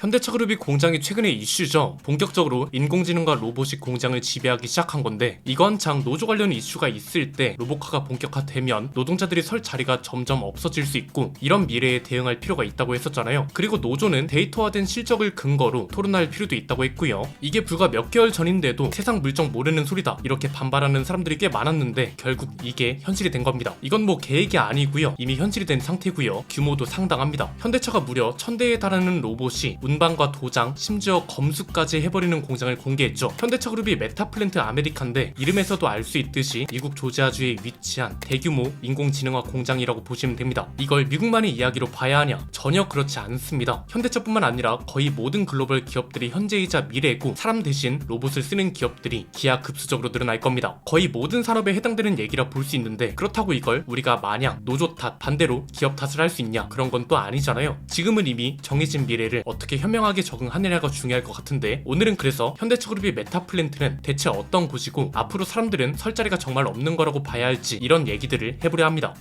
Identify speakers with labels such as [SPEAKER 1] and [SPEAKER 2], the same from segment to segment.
[SPEAKER 1] 현대차그룹이 공장이 최근의 이슈죠. 본격적으로 인공지능과 로봇이 공장을 지배하기 시작한 건데, 이건 장 노조 관련 이슈가 있을 때 로봇화가 본격화되면 노동자들이 설 자리가 점점 없어질 수 있고, 이런 미래에 대응할 필요가 있다고 했었잖아요. 그리고 노조는 데이터화된 실적을 근거로 토론할 필요도 있다고 했고요. 이게 불과 몇 개월 전인데도 세상 물정 모르는 소리다 이렇게 반발하는 사람들이 꽤 많았는데, 결국 이게 현실이 된 겁니다. 이건 뭐 계획이 아니고요, 이미 현실이 된 상태고요. 규모도 상당합니다. 현대차가 무려 1000대에 달하는 로봇이 운반과 도장, 심지어 검수까지 해버리는 공장을 공개했죠. 현대차그룹이 메타플랜트 아메리칸데, 이름에서도 알 수 있듯이 미국 조지아주에 위치한 대규모 인공지능화 공장이라고 보시면 됩니다. 이걸 미국만의 이야기로 봐야 하냐? 전혀 그렇지 않습니다. 현대차뿐만 아니라 거의 모든 글로벌 기업들이 현재이자 미래고, 사람 대신 로봇을 쓰는 기업들이 기하급수적으로 늘어날 겁니다. 거의 모든 산업에 해당되는 얘기라 볼 수 있는데, 그렇다고 이걸 우리가 마냥 노조 탓, 반대로 기업 탓을 할 수 있냐? 그런 건 또 아니잖아요. 지금은 이미 정해진 미래를 어떻게 현명하게 적응하느냐가 중요할 것 같은데, 오늘은 그래서 현대차그룹의 메타플랜트는 대체 어떤 곳이고, 앞으로 사람들은 설 자리가 정말 없는 거라고 봐야 할지, 이런 얘기들을 해보려 합니다.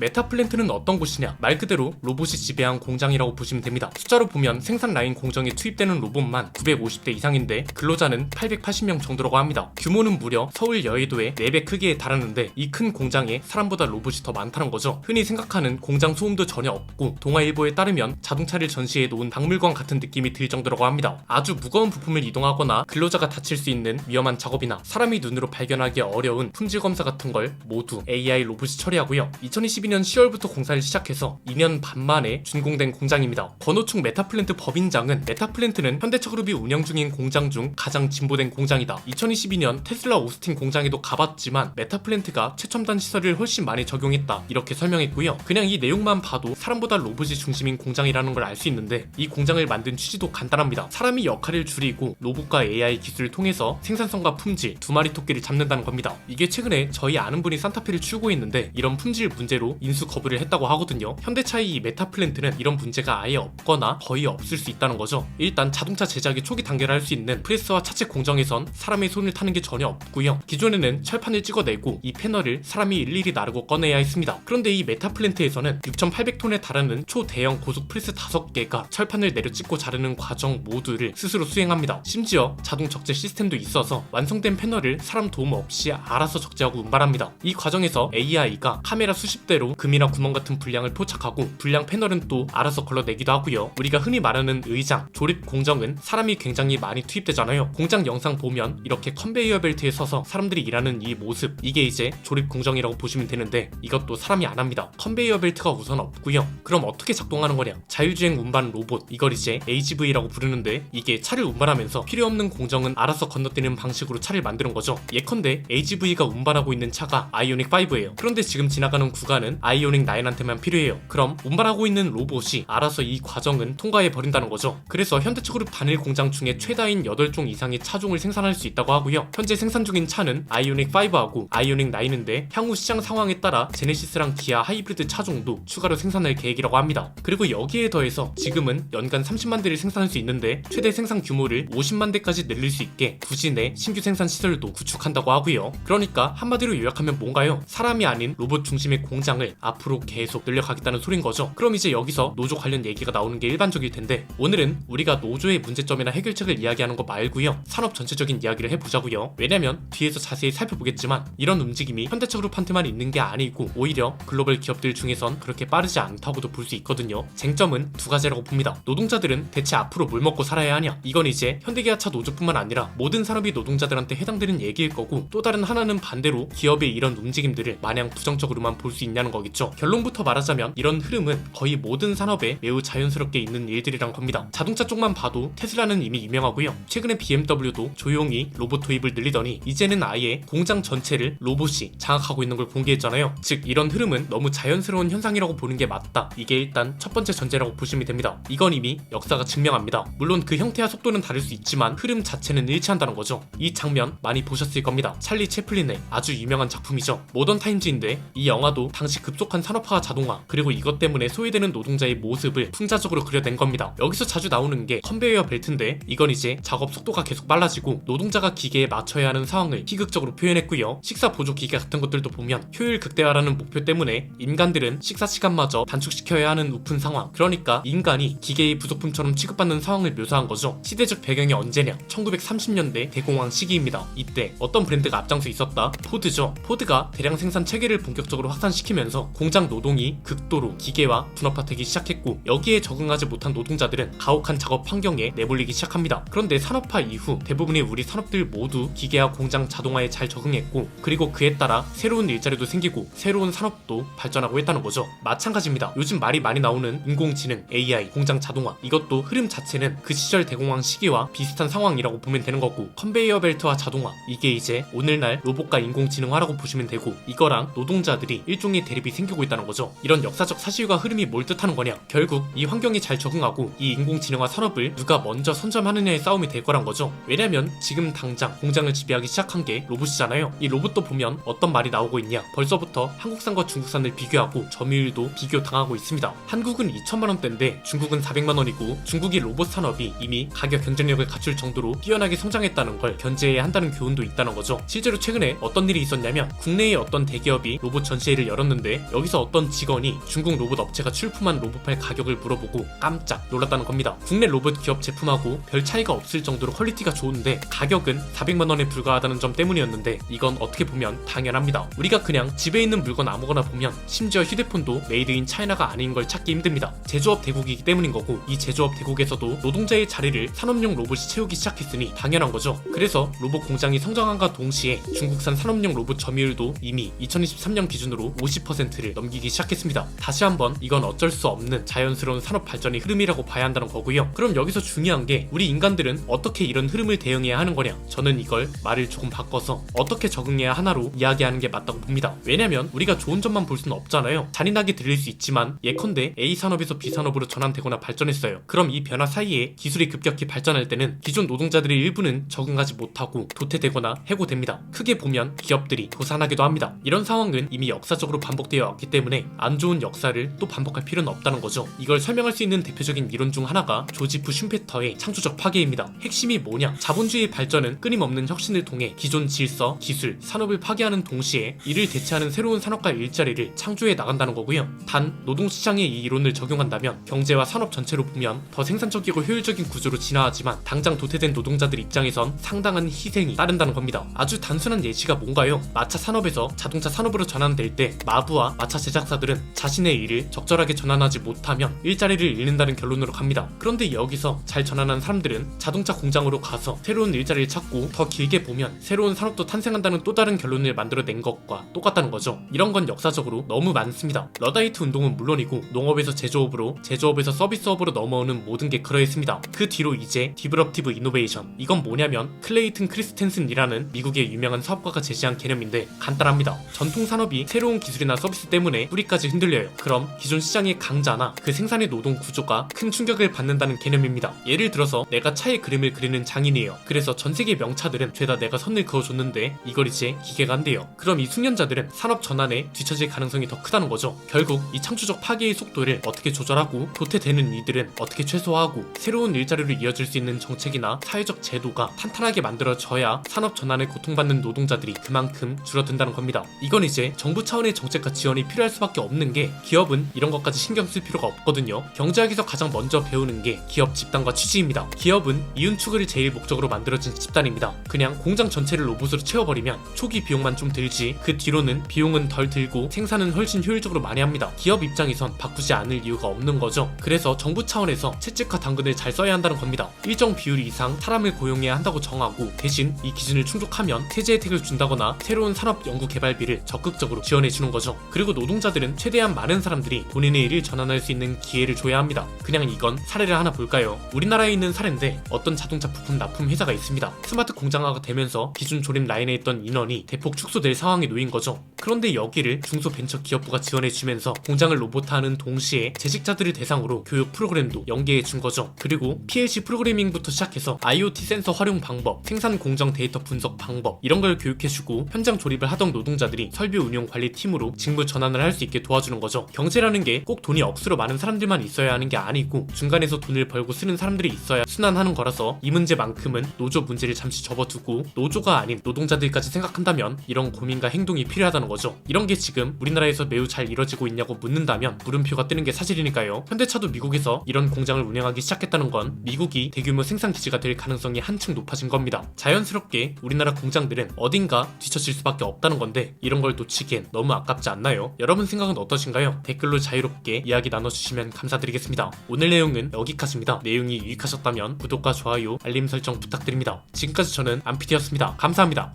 [SPEAKER 1] 메타플랜트는 어떤 곳이냐? 말 그대로 로봇이 지배한 공장이라고 보시면 됩니다. 숫자로 보면 생산 라인 공정에 투입되는 로봇만 950대 이상인데, 근로자는 880명 정도라고 합니다. 규모는 무려 서울 여의도의 4배 크기에 달하는데, 이 큰 공장에 사람보다 로봇이 더 많다는 거죠. 흔히 생각하는 공장 소음도 전혀 없고, 동아일보에 따르면 자동차를 전시해 놓은 박물관 같은 느낌이 들 정도라고 합니다. 아주 무거운 부품을 이동하거나 근로자가 다칠 수 있는 위험한 작업이나 사람이 눈으로 발견하기 어려운 품질 검사 같은 걸 모두 AI 로봇이 처리하고요. 2022년 10월부터 공사를 시작해서 2년 반 만에 준공된 공장입니다. 권오충 메타플랜트 법인장은, 메타플랜트는 현대차그룹이 운영 중인 공장 중 가장 진보된 공장이다. 2022년 테슬라 오스틴 공장에도 가봤지만 메타플랜트가 최첨단 시설을 훨씬 많이 적용했다, 이렇게 설명했고요. 그냥 이 내용만 봐도 사람보다 로봇이 중심인 공장이라는 걸 알 수 있는데, 이 공장을 만든 취지도 간단합니다. 사람이 역할을 줄이고 로봇과 AI 기술을 통해서 생산성과 품질, 두 마리 토끼를 잡는다는 겁니다. 이게 최근에 저희 아는 분이 산타페를 추구했는데, 이런 품질 문제로 인수 거부를 했다고 하거든요. 현대차의 이 메타플랜트는 이런 문제가 아예 없거나 거의 없을 수 있다는 거죠. 일단 자동차 제작의 초기 단계를 할 수 있는 프레스와 차체 공정에선 사람의 손을 타는 게 전혀 없고요. 기존에는 철판을 찍어내고 이 패널을 사람이 일일이 나르고 꺼내야 했습니다. 그런데 이 메타플랜트에서는 6800톤에 달하는 초대형 고속 프레스 5개가 철판을 내려 찍고 자르는 과정 모두를 스스로 수행합니다. 심지어 자동 적재 시스템도 있어서 완성된 패널을 사람 도움 없이 알아서 적재하고 운반합니다. 이 과정에서 AI가 카메라 수십 대로 금이나 구멍 같은 불량을 포착하고, 불량 패널은 또 알아서 걸러내기도 하고요. 우리가 흔히 말하는 의장, 조립 공정은 사람이 굉장히 많이 투입되잖아요. 공장 영상 보면 이렇게 컨베이어 벨트에 서서 사람들이 일하는 이 모습, 이게 이제 조립 공정이라고 보시면 되는데, 이것도 사람이 안 합니다. 컨베이어 벨트가 우선 없고요. 그럼 어떻게 작동하는 거냐? 자율주행 운반 로봇, 이걸 이제 AGV라고 부르는데, 이게 차를 운반하면서 필요 없는 공정은 알아서 건너뛰는 방식으로 차를 만드는 거죠. 예컨대 AGV가 운반하고 있는 차가 아이오닉 5예요. 그런데 지금 지나가는 구간은 아이오닉 9한테만 필요해요. 그럼 운반하고 있는 로봇이 알아서 이 과정은 통과해 버린다는 거죠. 그래서 현대차그룹 단일 공장 중에 최다인 8종 이상의 차종을 생산할 수 있다고 하고요. 현재 생산 중인 차는 아이오닉 5하고 아이오닉 9인데, 향후 시장 상황에 따라 제네시스랑 기아 하이브리드 차종도 추가로 생산할 계획이라고 합니다. 그리고 여기에 더해서 지금은 연간 30만 대를 생산할 수 있는데, 최대 생산 규모를 50만 대까지 늘릴 수 있게 부진의 신규 생산 시설도 구축한다고 하고요. 그러니까 한마디로 요약하면 뭔가요? 사람이 아닌 로봇 중심의 공장을 앞으로 계속 늘려가겠다는 소린 거죠. 그럼 이제 여기서 노조 관련 얘기가 나오는 게 일반적일 텐데, 오늘은 우리가 노조의 문제점이나 해결책을 이야기하는 거 말고요, 산업 전체적인 이야기를 해보자고요. 왜냐면 뒤에서 자세히 살펴보겠지만, 이런 움직임이 현대차그룹한테만 있는 게 아니고 오히려 글로벌 기업들 중에선 그렇게 빠르지 않다고도 볼 수 있거든요. 쟁점은 두 가지라고 봅니다. 노동자들은 대체 앞으로 뭘 먹고 살아야 하냐? 이건 이제 현대기아차 노조뿐만 아니라 모든 산업이 노동자들한테 해당되는 얘기일 거고, 또 다른 하나는 반대로 기업의 이런 움직임들을 마냥 부정적으로만 볼 수 있냐는 거겠죠. 결론부터 말하자면 이런 흐름은 거의 모든 산업에 매우 자연스럽게 있는 일들이란 겁니다. 자동차 쪽만 봐도 테슬라는 이미 유명하고요. 최근에 BMW도 조용히 로봇 도입을 늘리더니, 이제는 아예 공장 전체를 로봇이 장악하고 있는 걸 공개했잖아요. 즉 이런 흐름은 너무 자연스러운 현상이라고 보는 게 맞다, 이게 일단 첫 번째 전제라고 보시면 됩니다. 이건 이미 역사가 증명합니다. 물론 그 형태와 속도는 다를 수 있지만 흐름 자체는 일치한다는 거죠. 이 장면 많이 보셨을 겁니다. 찰리 채플린의 아주 유명한 작품이죠. 모던 타임즈인데, 이 영화도 당시 급속한 산업화와 자동화, 그리고 이것 때문에 소외되는 노동자의 모습을 풍자적으로 그려낸 겁니다. 여기서 자주 나오는 게 컨베이어 벨트인데, 이건 이제 작업 속도가 계속 빨라지고 노동자가 기계에 맞춰야 하는 상황을 희극적으로 표현했고요. 식사 보조 기계 같은 것들도 보면 효율 극대화라는 목표 때문에 인간들은 식사 시간마저 단축시켜야 하는 우픈 상황, 그러니까 인간이 기계의 부속품처럼 취급받는 상황을 묘사한 거죠. 시대적 배경이 언제냐? 1930년대 대공황 시기입니다. 이때 어떤 브랜드가 앞장서 있었다? 포드죠. 포드가 대량 생산 체계를 본격적으로 확산시키면서 공장 노동이 극도로 기계와 분업화되기 시작했고, 여기에 적응하지 못한 노동자들은 가혹한 작업 환경에 내몰리기 시작합니다. 그런데 산업화 이후 대부분의 우리 산업들 모두 기계와 공장 자동화에 잘 적응했고, 그리고 그에 따라 새로운 일자리도 생기고 새로운 산업도 발전하고 했다는 거죠. 마찬가지입니다. 요즘 말이 많이 나오는 인공지능, AI, 공장 자동화, 이것도 흐름 자체는 그 시절 대공황 시기와 비슷한 상황이라고 보면 되는 거고, 컨베이어 벨트와 자동화, 이게 이제 오늘날 로봇과 인공지능화라고 보시면 되고, 이거랑 노동자들이 일종의 대립이 생기고 있다는 거죠. 이런 역사적 사실과 흐름이 뭘 뜻하는 거냐? 결국 이 환경에 잘 적응하고 이 인공지능화 산업을 누가 먼저 선점하느냐의 싸움이 될 거란 거죠. 왜냐면 지금 당장 공장을 지배하기 시작한 게 로봇이잖아요. 이 로봇도 보면 어떤 말이 나오고 있냐? 벌써부터 한국산과 중국산을 비교하고 점유율도 비교당하고 있습니다. 한국은 2천만원대인데 중국은 400만원이고, 중국이 로봇 산업이 이미 가격 경쟁력을 갖출 정도로 뛰어나게 성장했다는 걸 견제해야 한다는 교훈도 있다는 거죠. 실제로 최근에 어떤 일이 있었냐면, 국내의 어떤 대기업이 로봇 전시회를 열었는데 여기서 어떤 직원이 중국 로봇 업체가 출품한 로봇팔 가격을 물어보고 깜짝 놀랐다는 겁니다. 국내 로봇 기업 제품하고 별 차이가 없을 정도로 퀄리티가 좋은데 가격은 400만원에 불과하다는 점 때문이었는데, 이건 어떻게 보면 당연합니다. 우리가 그냥 집에 있는 물건 아무거나 보면 심지어 휴대폰도 메이드 인 차이나가 아닌 걸 찾기 힘듭니다. 제조업 대국이기 때문인 거고, 이 제조업 대국에서도 노동자의 자리를 산업용 로봇이 채우기 시작했으니 당연한 거죠. 그래서 로봇 공장이 성장함과 동시에 중국산 산업용 로봇 점유율도 이미 2023년 기준으로 50%를 넘기기 시작했습니다. 다시 한번 이건 어쩔 수 없는 자연스러운 산업 발전의 흐름이라고 봐야 한다는 거고요. 그럼 여기서 중요한 게, 우리 인간들은 어떻게 이런 흐름을 대응해야 하는 거냐? 저는 이걸 말을 조금 바꿔서 어떻게 적응해야 하나로 이야기하는 게 맞다고 봅니다. 왜냐면 우리가 좋은 점만 볼 수는 없잖아요. 잔인하게 들릴 수 있지만 예컨대 A 산업에서 B 산업으로 전환되거나 발전했어요. 그럼 이 변화 사이에 기술이 급격히 발전할 때는 기존 노동자들의 일부는 적응하지 못하고 도태되거나 해고됩니다. 크게 보면 기업들이 도산하기도 합니다. 이런 상황은 이미 역사적으로 반복되어 왔기 때문에 안 좋은 역사를 또 반복할 필요는 없다는 거죠. 이걸 설명할 수 있는 대표적인 이론 중 하나가 조지프 슌페터의 창조적 파괴입니다. 핵심이 뭐냐? 자본주의의 발전은 끊임없는 혁신을 통해 기존 질서, 기술, 산업을 파괴하는 동시에 이를 대체하는 새로운 산업과 일자리를 창조해 나간다는 거고요. 단 노동시장에 이 이론을 적용한다면 경제와 산업 전체로 보면 더 생산적이고 효율적인 구조로 진화하지만, 당장 도태된 노동자들 입장에선 상당한 희생이 따른다는 겁니다. 아주 단순한 예시가 뭔가요? 마차 산업에서 자동차 산업으로 전환될 때 마부와 마차 제작사들은 자신의 일을 적절하게 전환하지 못하면 일자리를 잃는다는 결론으로 갑니다. 그런데 여기서 잘 전환한 사람들은 자동차 공장으로 가서 새로운 일자리를 찾고, 더 길게 보면 새로운 산업도 탄생한다는 또 다른 결론을 만들어낸 것과 똑같다는 거죠. 이런 건 역사적으로 너무 많습니다. 러다이트 운동은 물론이고 농업에서 제조업으로, 제조업에서 서비스업으로 넘어오는 모든 게 그러했습니다. 그 뒤로 이제 디브럽티브 이노베이션, 이건 뭐냐면 클레이튼 크리스텐슨이라는 미국의 유명한 사업가가 제시한 개념인데 간단합니다. 전통 산업이 새로운 기술이나 서비스 때문에 뿌리까지 흔들려요. 그럼 기존 시장의 강자나 그 생산의 노동 구조가 큰 충격을 받는다는 개념입니다. 예를 들어서 내가 차의 그림을 그리는 장인이에요. 그래서 전 세계 명차들은 죄다 내가 선을 그어줬는데 이걸 이제 기계가 한대요. 그럼 이 숙련자들은 산업 전환에 뒤처질 가능성이 더 크다는 거죠. 결국 이 창조적 파괴의 속도를 어떻게 조절하고, 도태되는 이들은 어떻게 최소화하고, 새로운 일자리로 이어질 수 있는 정책이나 사회적 제도가 탄탄하게 만들어져야 산업 전환을 고통받는 노동자들이 그만큼 줄어든다는 겁니다. 이건 이제 정부 차원의 정책과 지원이 필요할 수밖에 없는 게, 기업은 이런 것까지 신경 쓸 필요가 없거든요. 경제학에서 가장 먼저 배우는 게 기업 집단과 취지입니다. 기업은 이윤 추구를 제일 목적으로 만들어진 집단입니다. 그냥 공장 전체를 로봇으로 채워버리면 초기 비용만 좀 들지, 그 뒤로는 비용은 덜 들고 생산은 훨씬 효율적으로 많이 합니다. 기업 입장에선 바꾸지 않을 이유가 없는 거죠. 그래서 정부 차원에서 채찍과 당근을 잘 써야 한다는 겁니다. 일정 비율 이상 사람을 고용해야 한다고 정하고, 대신 이 기준을 충족하면 세제 혜택을 준다거나 새로운 산업 연구 개발비를 적극적으로 지원해주는 거죠. 그리고 노동자들은 최대한 많은 사람들이 본인의 일을 전환할 수 있는 기회를 줘야 합니다. 그냥 이건 사례를 하나 볼까요? 우리나라에 있는 사례인데, 어떤 자동차 부품 납품 회사가 있습니다. 스마트 공장화가 되면서 기존 조립 라인에 있던 인원이 대폭 축소될 상황에 놓인 거죠. 그런데 여기를 중소벤처기업부가 지원해주면서 공장을 로봇화하는 동시에 재직자들을 대상으로 교육 프로그램도 연계해준 거죠. 그리고 PLC 프로그래밍부터 시작해서 IoT 센서 활용 방법, 생산 공정 데이터 분석 방법 이런 걸 교육해주고 현장 조립을 하던 노동자들이 설비 운용 관리 팀으로 직무 전환을 할 수 있게 도와주는 거죠. 경제라는 게 꼭 돈이 억수로 많은 사람들만 있어야 하는 게 아니고 중간에서 돈을 벌고 쓰는 사람들이 있어야 순환하는 거라서 이 문제만큼은 노조 문제를 잠시 접어두고 노조가 아닌 노동자들까지 생각한다면 이런 고민과 행동이 필요하다는 거죠. 이런 게 지금 우리나라에서 매우 잘 이뤄지고 있냐고 묻는다면 물음표가 뜨는 게 사실이니까요. 현대차도 미국에서 이런 공장을 운영하기 시작했다는 건 미국이 대규모 생산 기지가 될 가능성이 한층 높아진 겁니다. 자연스럽게 우리나라 공장들은 어딘가 뒤처질 수밖에 없다는 건데 이런 걸 놓치기엔 너무 아깝지 않나요? 여러분 생각은 어떠신가요? 댓글로 자유롭게 이야기 나눠주시면 감사드리겠습니다. 오늘 내용은 여기까지입니다. 내용이 유익하셨다면 구독과 좋아요, 알림 설정 부탁드립니다. 지금까지 저는 안피디였습니다. 감사합니다.